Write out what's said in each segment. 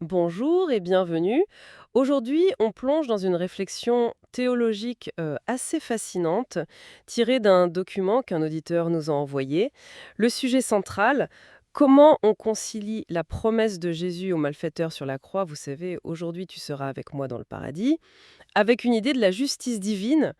Bonjour et bienvenue. Aujourd'hui, on plonge dans une réflexion théologique assez fascinante, tirée d'un document qu'un auditeur nous a envoyé. Le sujet central, comment on concilie la promesse de Jésus au malfaiteur sur la croix, vous savez, aujourd'hui tu seras avec moi dans le paradis, avec une idée de la justice divine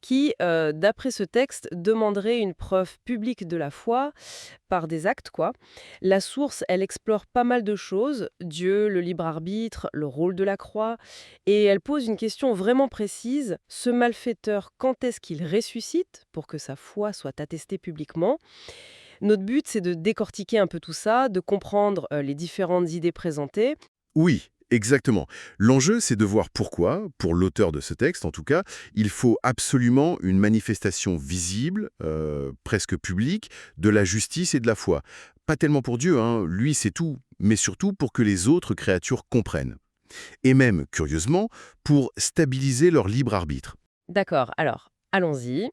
qui, d'après ce texte, demanderait une preuve publique de la foi par des actes, quoi. La source, elle explore pas mal de choses, Dieu, le libre arbitre, le rôle de la croix, et elle pose une question vraiment précise. Ce malfaiteur, quand est-ce qu'il ressuscite pour que sa foi soit attestée publiquement? Notre but, c'est de décortiquer un peu tout ça, de comprendre les différentes idées présentées. Oui, exactement. L'enjeu, c'est de voir pourquoi, pour l'auteur de ce texte en tout cas, il faut absolument une manifestation visible, presque publique, de la justice et de la foi. Pas tellement pour Dieu, hein, lui c'est tout, mais surtout pour que les autres créatures comprennent. Et même, curieusement, pour stabiliser leur libre arbitre. D'accord, alors, allons-y.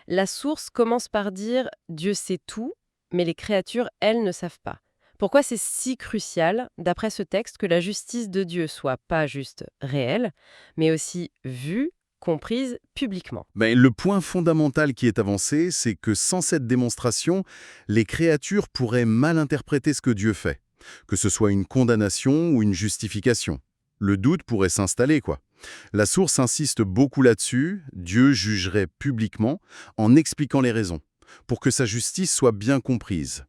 La source commence par dire Dieu sait tout, mais les créatures, elles, ne savent pas. Pourquoi c'est si crucial, d'après ce texte, que la justice de Dieu soit pas juste réelle, mais aussi vue, comprise publiquement? Ben, le point fondamental qui est avancé, c'est que sans cette démonstration, les créatures pourraient mal interpréter ce que Dieu fait, que ce soit une condamnation ou une justification. Le doute pourrait s'installer, quoi. La source insiste beaucoup là-dessus, Dieu jugerait publiquement en expliquant les raisons, pour que sa justice soit bien comprise.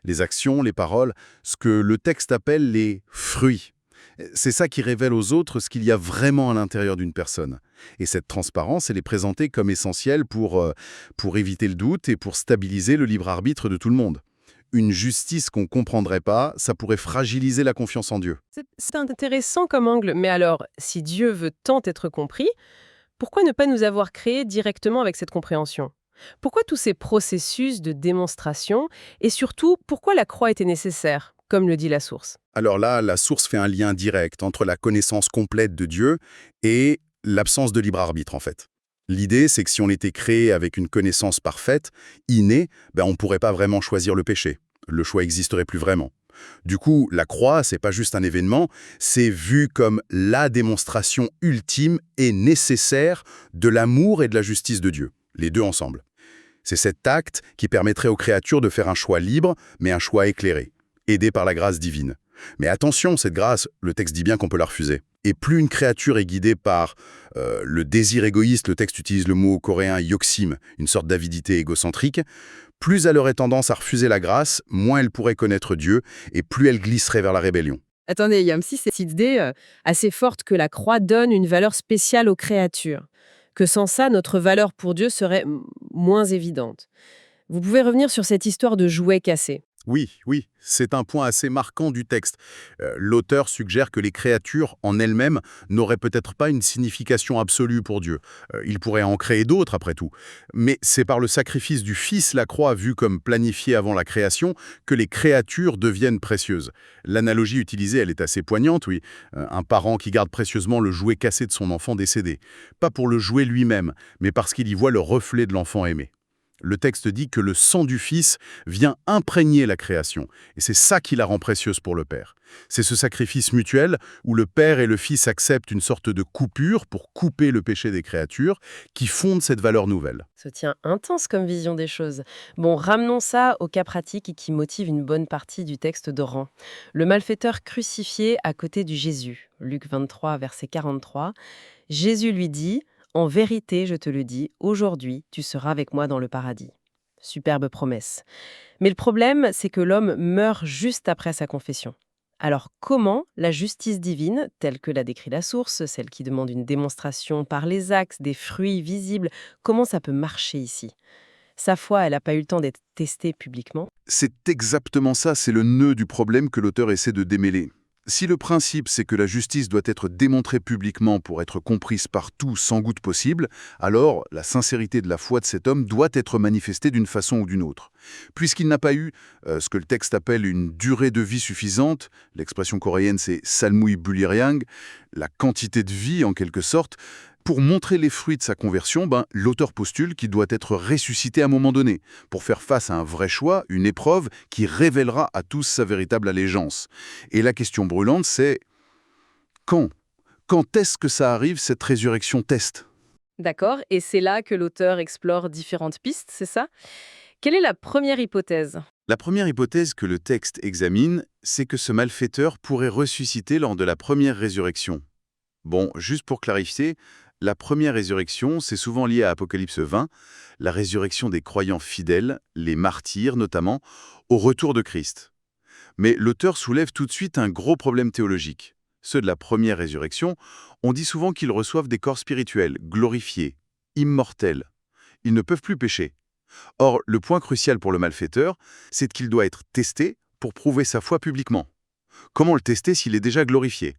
Les actions, les paroles, ce que le texte appelle les fruits. C'est ça qui révèle aux autres ce qu'il y a vraiment à l'intérieur d'une personne. Et cette transparence, elle est présentée comme essentielle pour éviter le doute et pour stabiliser le libre arbitre de tout le monde. Une justice qu'on ne comprendrait pas, ça pourrait fragiliser la confiance en Dieu. C'est intéressant comme angle, mais alors, si Dieu veut tant être compris, pourquoi ne pas nous avoir créés directement avec cette compréhension? Pourquoi tous ces processus de démonstration? Et surtout, pourquoi la croix était nécessaire, comme le dit la source? Alors là, la source fait un lien direct entre la connaissance complète de Dieu et l'absence de libre arbitre, en fait. L'idée, c'est que si on était créé avec une connaissance parfaite, innée, on ne pourrait pas vraiment choisir le péché. Le choix n'existerait plus vraiment. Du coup, la croix, c'est pas juste un événement, c'est vu comme la démonstration ultime et nécessaire de l'amour et de la justice de Dieu, les deux ensemble. C'est cet acte qui permettrait aux créatures de faire un choix libre, mais un choix éclairé, aidé par la grâce divine. Mais attention, cette grâce, le texte dit bien qu'on peut la refuser. Et plus une créature est guidée par le désir égoïste, le texte utilise le mot coréen yoksim, une sorte d'avidité égocentrique, plus elle aurait tendance à refuser la grâce, moins elle pourrait connaître Dieu, et plus elle glisserait vers la rébellion. Attendez, il y a aussi cette idée assez forte que la croix donne une valeur spéciale aux créatures, que sans ça, notre valeur pour Dieu serait moins évidente. Vous pouvez revenir sur cette histoire de jouets cassés. Oui, oui, c'est un point assez marquant du texte. L'auteur suggère que les créatures, en elles-mêmes, n'auraient peut-être pas une signification absolue pour Dieu. Il pourrait en créer d'autres, après tout. Mais c'est par le sacrifice du Fils, la croix vue comme planifiée avant la création, que les créatures deviennent précieuses. L'analogie utilisée, elle est assez poignante, oui. Un parent qui garde précieusement le jouet cassé de son enfant décédé. Pas pour le jouet lui-même, mais parce qu'il y voit le reflet de l'enfant aimé. Le texte dit que le sang du Fils vient imprégner la création, et c'est ça qui la rend précieuse pour le Père. C'est ce sacrifice mutuel où le Père et le Fils acceptent une sorte de coupure pour couper le péché des créatures qui fonde cette valeur nouvelle. Se tient intense comme vision des choses. Bon, ramenons ça au cas pratique et qui motive une bonne partie du texte d'Oran. Le malfaiteur crucifié à côté du Jésus. Luc 23, verset 43. Jésus lui dit: En vérité, je te le dis, aujourd'hui, tu seras avec moi dans le paradis. Superbe promesse. Mais le problème, c'est que l'homme meurt juste après sa confession. Alors comment la justice divine, telle que l'a décrit la source, celle qui demande une démonstration par les actes, des fruits visibles, comment ça peut marcher ici? Sa foi, elle n'a pas eu le temps d'être testée publiquement. C'est exactement ça, c'est le nœud du problème que l'auteur essaie de démêler. Si le principe c'est que la justice doit être démontrée publiquement pour être comprise par tous sans goutte possible, alors la sincérité de la foi de cet homme doit être manifestée d'une façon ou d'une autre. Puisqu'il n'a pas eu ce que le texte appelle une durée de vie suffisante, l'expression coréenne c'est salmui buliryang, la quantité de vie en quelque sorte, pour montrer les fruits de sa conversion, l'auteur postule qu'il doit être ressuscité à un moment donné, pour faire face à un vrai choix, une épreuve qui révélera à tous sa véritable allégeance. Et la question brûlante, c'est Quand Quand est-ce que ça arrive, cette résurrection test? D'accord, et c'est là que l'auteur explore différentes pistes, c'est ça? Quelle est la première hypothèse? La première hypothèse que le texte examine, c'est que ce malfaiteur pourrait ressusciter lors de la première résurrection. Bon, juste pour clarifier, la première résurrection, c'est souvent lié à Apocalypse 20, la résurrection des croyants fidèles, les martyrs notamment, au retour de Christ. Mais l'auteur soulève tout de suite un gros problème théologique. Ceux de la première résurrection, on dit souvent qu'ils reçoivent des corps spirituels, glorifiés, immortels. Ils ne peuvent plus pécher. Or, le point crucial pour le malfaiteur, c'est qu'il doit être testé pour prouver sa foi publiquement. Comment le tester s'il est déjà glorifié?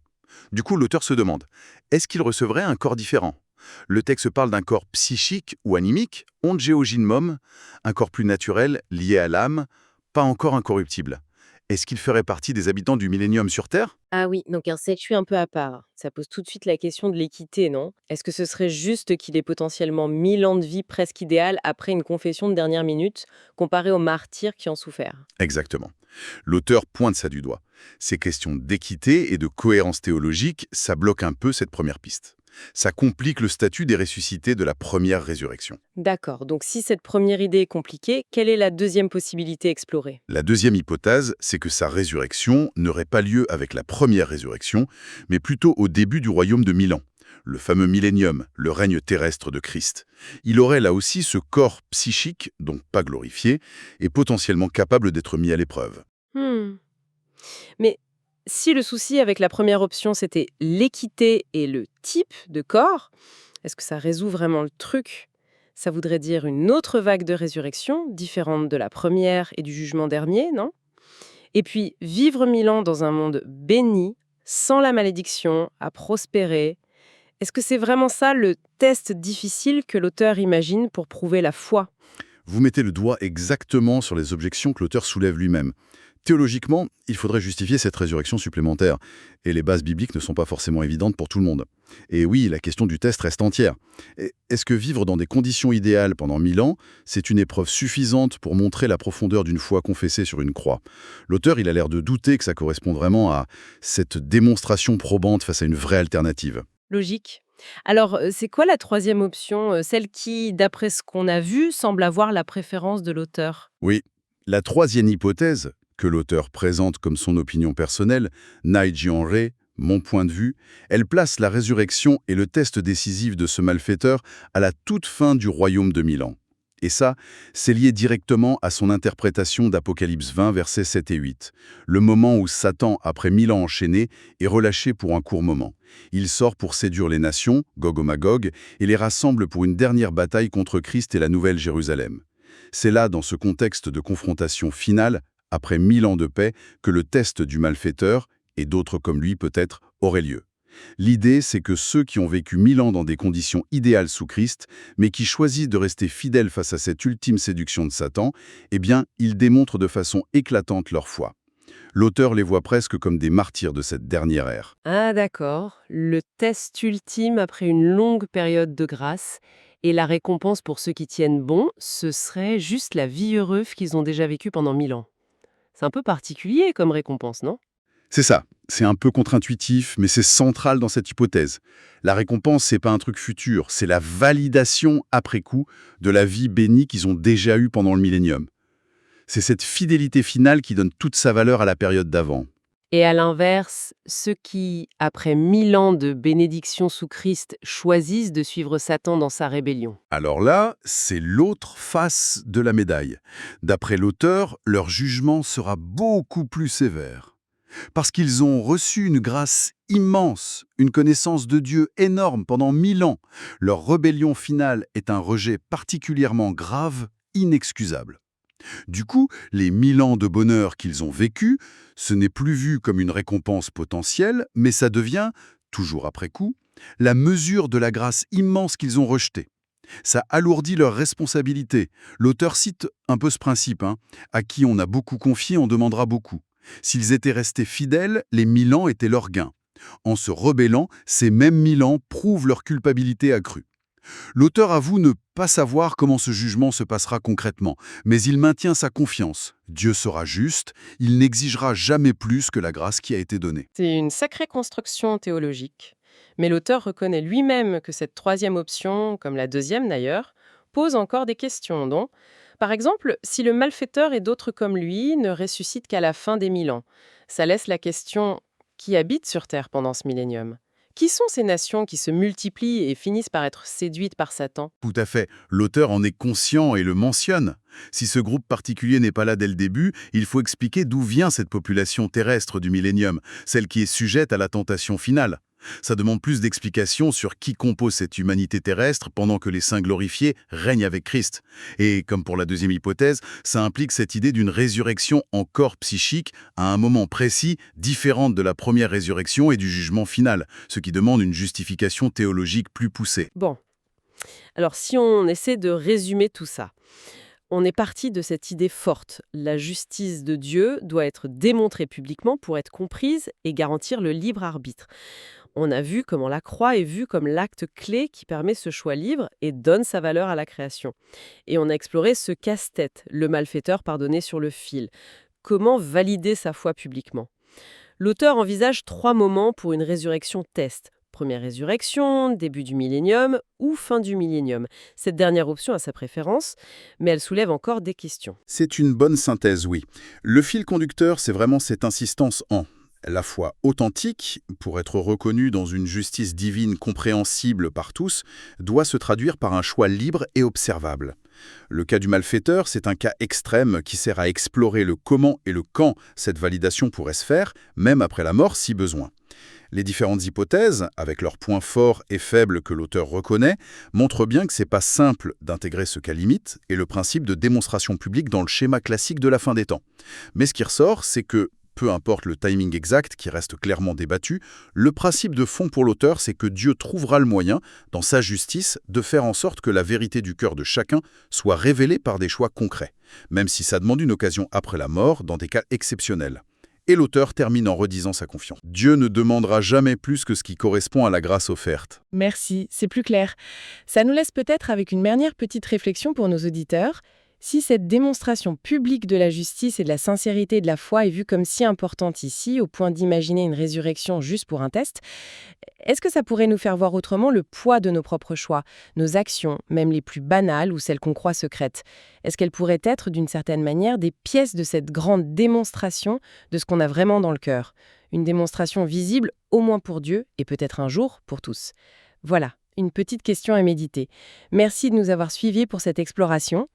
Du coup, l'auteur se demande, est-ce qu'il recevrait un corps différent? Le texte parle d'un corps psychique ou animique, ongeoginmom, un corps plus naturel, lié à l'âme, pas encore incorruptible. Est-ce qu'il ferait partie des habitants du millénium sur Terre? Ah oui, donc un statut un peu à part. Ça pose tout de suite la question de l'équité, non? Est-ce que ce serait juste qu'il ait potentiellement 1000 ans de vie presque idéale après une confession de dernière minute, comparé aux martyrs qui ont souffert? Exactement. L'auteur pointe ça du doigt. Ces questions d'équité et de cohérence théologique, ça bloque un peu cette première piste. Ça complique le statut des ressuscités de la première résurrection. D'accord, donc si cette première idée est compliquée, quelle est la deuxième possibilité explorée? La deuxième hypothèse, c'est que sa résurrection n'aurait pas lieu avec la première résurrection, mais plutôt au début du royaume de Milan, le fameux millénium, le règne terrestre de Christ. Il aurait là aussi ce corps psychique, donc pas glorifié, et potentiellement capable d'être mis à l'épreuve. Hmm. Mais si le souci avec la première option, c'était l'équité et le type de corps, est-ce que ça résout vraiment le truc? Ça voudrait dire une autre vague de résurrection, différente de la première et du jugement dernier, non? Et puis, vivre 1000 ans dans un monde béni, sans la malédiction, à prospérer, est-ce que c'est vraiment ça le test difficile que l'auteur imagine pour prouver la foi? Vous mettez le doigt exactement sur les objections que l'auteur soulève lui-même. Théologiquement, il faudrait justifier cette résurrection supplémentaire, et les bases bibliques ne sont pas forcément évidentes pour tout le monde. Et oui, la question du test reste entière. Est-ce que vivre dans des conditions idéales pendant 1000 ans, c'est une épreuve suffisante pour montrer la profondeur d'une foi confessée sur une croix? L'auteur, il a l'air de douter que ça corresponde vraiment à cette démonstration probante face à une vraie alternative. Logique. Alors, c'est quoi la troisième option, celle qui, d'après ce qu'on a vu, semble avoir la préférence de l'auteur? Oui, la troisième hypothèse, que l'auteur présente comme son opinion personnelle, Naiji Henry, mon point de vue, elle place la résurrection et le test décisif de ce malfaiteur à la toute fin du royaume de Milan. Et ça, c'est lié directement à son interprétation d'Apocalypse 20, versets 7 et 8, le moment où Satan, après 1000 ans enchaînés, est relâché pour un court moment. Il sort pour séduire les nations, Gog et Magog, et les rassemble pour une dernière bataille contre Christ et la Nouvelle Jérusalem. C'est là, dans ce contexte de confrontation finale, après 1000 ans de paix, que le test du malfaiteur, et d'autres comme lui peut-être, aurait lieu. L'idée, c'est que ceux qui ont vécu 1000 ans dans des conditions idéales sous Christ, mais qui choisissent de rester fidèles face à cette ultime séduction de Satan, eh bien, ils démontrent de façon éclatante leur foi. L'auteur les voit presque comme des martyrs de cette dernière ère. Ah d'accord, le test ultime après une longue période de grâce et la récompense pour ceux qui tiennent bon, ce serait juste la vie heureuse qu'ils ont déjà vécue pendant 1000 ans. C'est un peu particulier comme récompense, non? C'est ça, c'est un peu contre-intuitif, mais c'est central dans cette hypothèse. La récompense, c'est pas un truc futur, c'est la validation après coup de la vie bénie qu'ils ont déjà eue pendant le millénium. C'est cette fidélité finale qui donne toute sa valeur à la période d'avant. Et à l'inverse, ceux qui, après 1000 ans de bénédiction sous Christ, choisissent de suivre Satan dans sa rébellion. Alors là, c'est l'autre face de la médaille. D'après l'auteur, leur jugement sera beaucoup plus sévère. Parce qu'ils ont reçu une grâce immense, une connaissance de Dieu énorme pendant 1000 ans. Leur rébellion finale est un rejet particulièrement grave, inexcusable. Du coup, les 1000 ans de bonheur qu'ils ont vécus, ce n'est plus vu comme une récompense potentielle, mais ça devient, toujours après coup, la mesure de la grâce immense qu'ils ont rejetée. Ça alourdit leur responsabilité. L'auteur cite un peu ce principe, à qui on a beaucoup confié, on demandera beaucoup. S'ils étaient restés fidèles, les 1000 ans étaient leur gain. En se rebellant, ces mêmes 1000 ans prouvent leur culpabilité accrue. L'auteur avoue ne pas savoir comment ce jugement se passera concrètement, mais il maintient sa confiance. Dieu sera juste, il n'exigera jamais plus que la grâce qui a été donnée. C'est une sacrée construction théologique. Mais l'auteur reconnaît lui-même que cette troisième option, comme la deuxième d'ailleurs, pose encore des questions, dont, par exemple, si le malfaiteur et d'autres comme lui ne ressuscitent qu'à la fin des 1000 ans. Ça laisse la question qui habite sur Terre pendant ce millénium. Qui sont ces nations qui se multiplient et finissent par être séduites par Satan? Tout à fait, l'auteur en est conscient et le mentionne. Si ce groupe particulier n'est pas là dès le début, il faut expliquer d'où vient cette population terrestre du millénium, celle qui est sujette à la tentation finale. Ça demande plus d'explications sur qui compose cette humanité terrestre pendant que les saints glorifiés règnent avec Christ. Et comme pour la deuxième hypothèse, ça implique cette idée d'une résurrection en corps psychique à un moment précis, différente de la première résurrection et du jugement final, ce qui demande une justification théologique plus poussée. Bon, alors si on essaie de résumer tout ça, on est parti de cette idée forte. La justice de Dieu doit être démontrée publiquement pour être comprise et garantir le libre arbitre. On a vu comment la croix est vue comme l'acte clé qui permet ce choix libre et donne sa valeur à la création. Et on a exploré ce casse-tête, le malfaiteur pardonné sur le fil. Comment valider sa foi publiquement? L'auteur envisage 3 moments pour une résurrection test. Première résurrection, début du millénium ou fin du millénium. Cette dernière option a sa préférence, mais elle soulève encore des questions. C'est une bonne synthèse, oui. Le fil conducteur, c'est vraiment cette insistance en la foi authentique, pour être reconnue dans une justice divine compréhensible par tous, doit se traduire par un choix libre et observable. Le cas du malfaiteur, c'est un cas extrême qui sert à explorer le comment et le quand cette validation pourrait se faire, même après la mort si besoin. Les différentes hypothèses, avec leurs points forts et faibles que l'auteur reconnaît, montrent bien que c'est pas simple d'intégrer ce cas limite et le principe de démonstration publique dans le schéma classique de la fin des temps. Mais ce qui ressort, c'est que peu importe le timing exact qui reste clairement débattu, le principe de fond pour l'auteur, c'est que Dieu trouvera le moyen, dans sa justice, de faire en sorte que la vérité du cœur de chacun soit révélée par des choix concrets, même si ça demande une occasion après la mort, dans des cas exceptionnels. Et l'auteur termine en redisant sa confiance. Dieu ne demandera jamais plus que ce qui correspond à la grâce offerte. Merci, c'est plus clair. Ça nous laisse peut-être avec une dernière petite réflexion pour nos auditeurs. Si cette démonstration publique de la justice et de la sincérité de la foi est vue comme si importante ici, au point d'imaginer une résurrection juste pour un test, est-ce que ça pourrait nous faire voir autrement le poids de nos propres choix, nos actions, même les plus banales ou celles qu'on croit secrètes? Est-ce qu'elles pourraient être, d'une certaine manière, des pièces de cette grande démonstration de ce qu'on a vraiment dans le cœur? Une démonstration visible, au moins pour Dieu, et peut-être un jour pour tous. Voilà, une petite question à méditer. Merci de nous avoir suivis pour cette exploration.